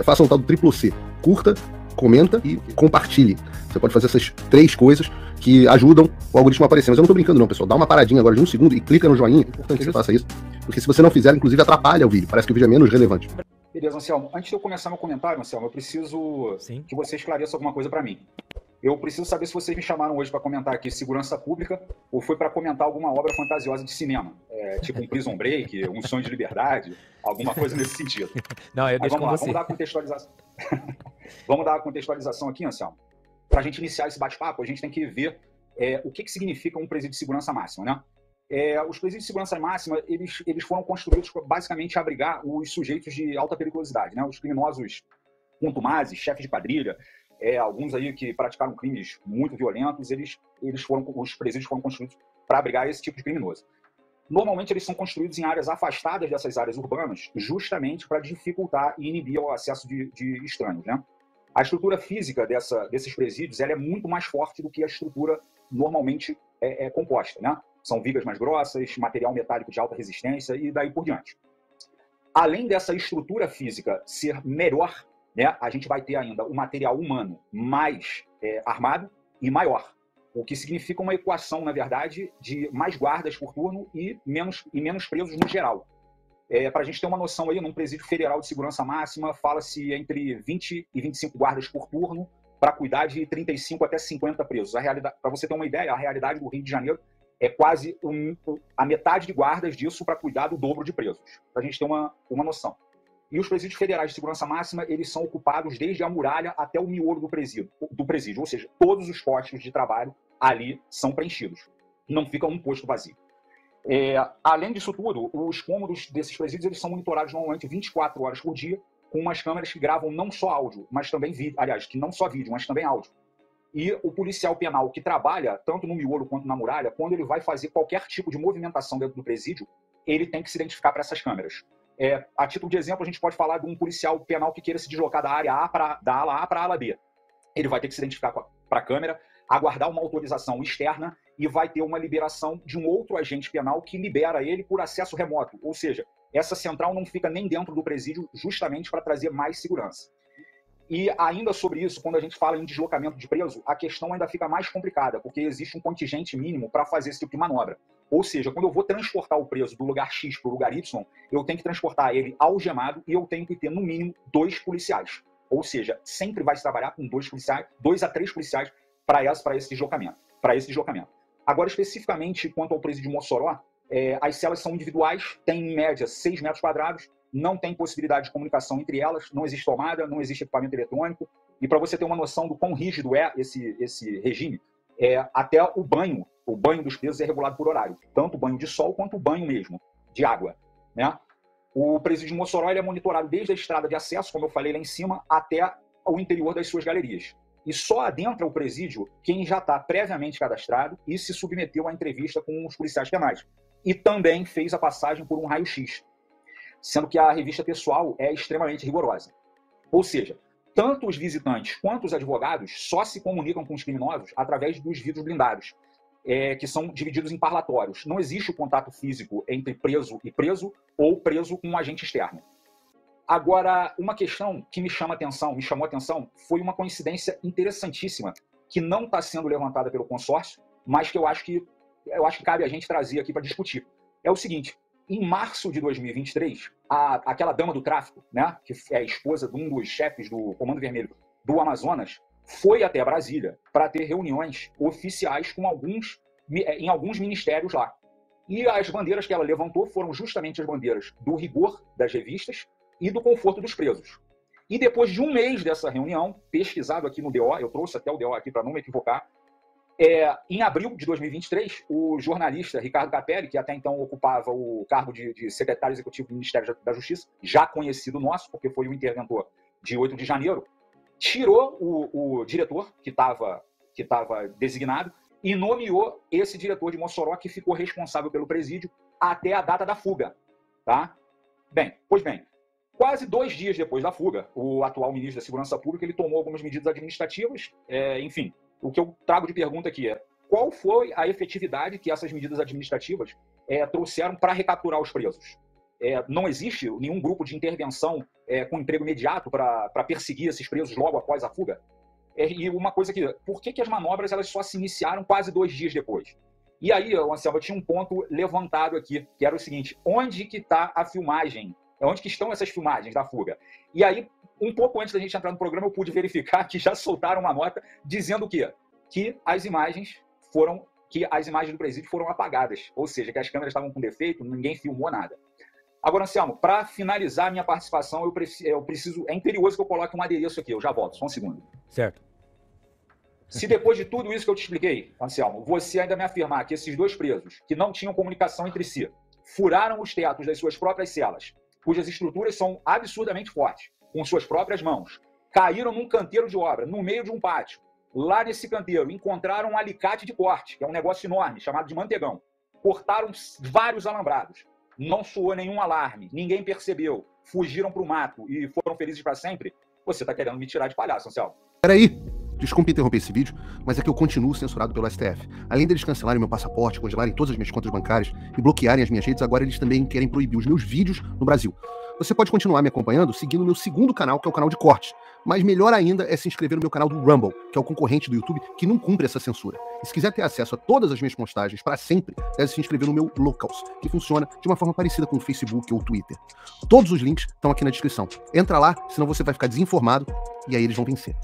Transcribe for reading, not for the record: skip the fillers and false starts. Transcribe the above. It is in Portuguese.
faça um tal do triplo C. Curta, comenta e compartilhe. Você pode fazer essas 3 coisas que ajudam o algoritmo a aparecer. Mas eu não tô brincando não, pessoal. Dá uma paradinha agora de 1 segundo e clica no joinha. É importante que você faça isso. Porque se você não fizer, inclusive atrapalha o vídeo. Parece que o vídeo é menos relevante. Beleza, Anselmo. Antes de eu começar meu comentário, Anselmo, eu preciso que você esclareça alguma coisa para mim. Eu preciso saber se vocês me chamaram hoje para comentar aqui segurança pública ou foi para comentar alguma obra fantasiosa de cinema. Tipo um Prison Break, um Sonho de Liberdade, alguma coisa nesse sentido. Não, eu deixo com você. Vamos dar a contextualização. Vamos dar a contextualização aqui, Anselmo. Para a gente iniciar esse bate-papo, a gente tem que ver o que significa um presídio de segurança máxima, né? Os presídios de segurança máxima, eles foram construídos para basicamente abrigar os sujeitos de alta periculosidade, né? Os criminosos contumazes, chefes de quadrilha, alguns aí que praticaram crimes muito violentos, os presídios foram construídos para abrigar esse tipo de criminoso. Normalmente eles são construídos em áreas afastadas dessas áreas urbanas, justamente para dificultar e inibir o acesso de estranhos, né? A estrutura física desses presídios ela é muito mais forte do que a estrutura normalmente composta, né? São vigas mais grossas, material metálico de alta resistência e daí por diante. Além dessa estrutura física ser melhor, né, a gente vai ter ainda o material humano mais armado e maior, o que significa uma equação, na verdade, de mais guardas por turno e menos presos no geral. Para a gente ter uma noção aí, num presídio federal de segurança máxima, fala-se entre 20 e 25 guardas por turno para cuidar de 35 até 50 presos. Para você ter uma ideia, a realidade do Rio de Janeiro é quase a metade de guardas disso para cuidar do dobro de presos, para a gente ter uma noção. E os presídios federais de segurança máxima, eles são ocupados desde a muralha até o miolo do presídio, ou seja, todos os postos de trabalho ali são preenchidos. Não fica um posto vazio. Além disso tudo, os cômodos desses presídios eles são monitorados normalmente 24 horas por dia, com umas câmeras que gravam não só áudio, mas também vídeo. Aliás, que não só vídeo, mas também áudio. E o policial penal que trabalha tanto no miolo quanto na muralha, quando ele vai fazer qualquer tipo de movimentação dentro do presídio, ele tem que se identificar para essas câmeras. A título de exemplo, a gente pode falar de um policial penal que queira se deslocar da área A da ala A para a ala B. Ele vai ter que se identificar para a câmera, aguardar uma autorização externa e vai ter uma liberação de um outro agente penal que libera ele por acesso remoto. Ou seja, essa central não fica nem dentro do presídio justamente para trazer mais segurança. E ainda sobre isso, quando a gente fala em deslocamento de preso, a questão ainda fica mais complicada, porque existe um contingente mínimo para fazer esse tipo de manobra. Ou seja, quando eu vou transportar o preso do lugar X para o lugar Y, eu tenho que transportar ele algemado e eu tenho que ter, no mínimo, 2 policiais. Ou seja, sempre vai se trabalhar com 2 a 3 policiais para esse deslocamento. Agora, especificamente, quanto ao presídio de Mossoró, as celas são individuais, tem, em média, 6 metros quadrados, não tem possibilidade de comunicação entre elas, não existe tomada, não existe equipamento eletrônico. E para você ter uma noção do quão rígido é esse regime, até o banho dos presos é regulado por horário. Tanto o banho de sol quanto o banho mesmo, de água, né? O presídio de Mossoró ele é monitorado desde a estrada de acesso, como eu falei lá em cima, até o interior das suas galerias. E só adentra o presídio quem já está previamente cadastrado e se submeteu à entrevista com os policiais penais. E também fez a passagem por um raio-x, sendo que a revista pessoal é extremamente rigorosa. Ou seja, tanto os visitantes quanto os advogados só se comunicam com os criminosos através dos vidros blindados, que são divididos em parlatórios. Não existe o contato físico entre preso e preso ou preso com um agente externo. Agora, uma questão que me chamou a atenção, foi uma coincidência interessantíssima, que não está sendo levantada pelo consórcio, mas que eu acho que cabe a gente trazer aqui para discutir. É o seguinte: em março de 2023, aquela dama do tráfico, né, que é a esposa de um dos chefes do Comando Vermelho do Amazonas, foi até Brasília para ter reuniões oficiais em alguns ministérios lá. E as bandeiras que ela levantou foram justamente as bandeiras do rigor das revistas e do conforto dos presos. E depois de um mês dessa reunião, pesquisado aqui no DO, eu trouxe até o DO aqui para não me equivocar, em abril de 2023, o jornalista Ricardo Capelli, que até então ocupava o cargo de secretário executivo do Ministério da Justiça, já conhecido nosso, porque foi o interventor de 8 de janeiro, tirou o diretor que estava designado e nomeou esse diretor de Mossoró, que ficou responsável pelo presídio até a data da fuga. Tá? Pois bem, quase 2 dias depois da fuga, o atual ministro da Segurança Pública ele tomou algumas medidas administrativas, enfim. O que eu trago de pergunta aqui é: qual foi a efetividade que essas medidas administrativas trouxeram para recapturar os presos? não existe nenhum grupo de intervenção com emprego imediato para perseguir esses presos logo após a fuga? E uma coisa que, por que as manobras elas só se iniciaram quase 2 dias depois? E aí, Anselmo, eu tinha um ponto levantado aqui, que era o seguinte: onde que está a filmagem? Onde que estão essas filmagens da fuga? E aí, um pouco antes da gente entrar no programa, eu pude verificar que já soltaram uma nota dizendo o quê? Que as imagens do presídio foram apagadas, ou seja, que as câmeras estavam com defeito, ninguém filmou nada. Agora, Anselmo, para finalizar a minha participação, eu preciso, é imperioso que eu coloque um adereço aqui, eu já volto, só um segundo. Certo. Se depois de tudo isso que eu te expliquei, Anselmo, você ainda me afirmar que esses 2 presos, que não tinham comunicação entre si, furaram os tetos das suas próprias celas, cujas estruturas são absurdamente fortes, com suas próprias mãos, caíram num canteiro de obra, no meio de um pátio, lá nesse canteiro encontraram um alicate de corte, que é um negócio enorme, chamado de mantegão, cortaram vários alambrados, não soou nenhum alarme, ninguém percebeu, fugiram para o mato e foram felizes para sempre, você está querendo me tirar de palhaço, Anselmo. Peraí! Desculpe interromper esse vídeo, mas é que eu continuo censurado pelo STF. Além deles cancelarem meu passaporte, congelarem todas as minhas contas bancárias e bloquearem as minhas redes, agora eles também querem proibir os meus vídeos no Brasil. Você pode continuar me acompanhando seguindo o meu segundo canal, que é o canal de cortes. Mas melhor ainda é se inscrever no meu canal do Rumble, que é o concorrente do YouTube que não cumpre essa censura. E se quiser ter acesso a todas as minhas postagens para sempre, deve se inscrever no meu Locals, que funciona de uma forma parecida com o Facebook ou o Twitter. Todos os links estão aqui na descrição. Entra lá, senão você vai ficar desinformado e aí eles vão vencer.